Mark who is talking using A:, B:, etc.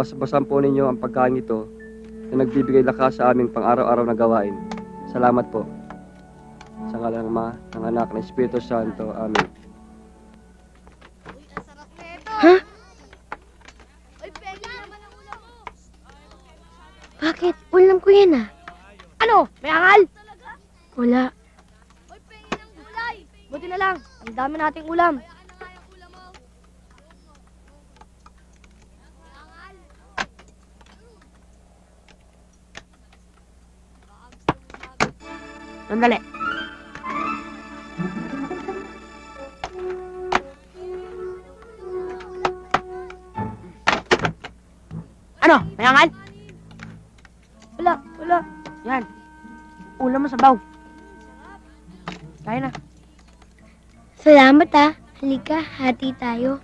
A: Basbasan po ninyo ang pagkain ito na nagbibigay lakas sa aming pang-araw-araw na gawain. Salamat po. Sa ngalan ng Ama, ng Anak, ng Espiritu Santo. Amen.
B: Ha? Bakit? Ulam ko yan ah.
C: Ano? May angal?
B: Wala.
C: Buti na lang. Ang dami nating ulam. Sandali. Ano? May angal? Wala. Yan. Ulam mo sa baw. Kaya na.
B: Salamat ah. Halika, hati tayo.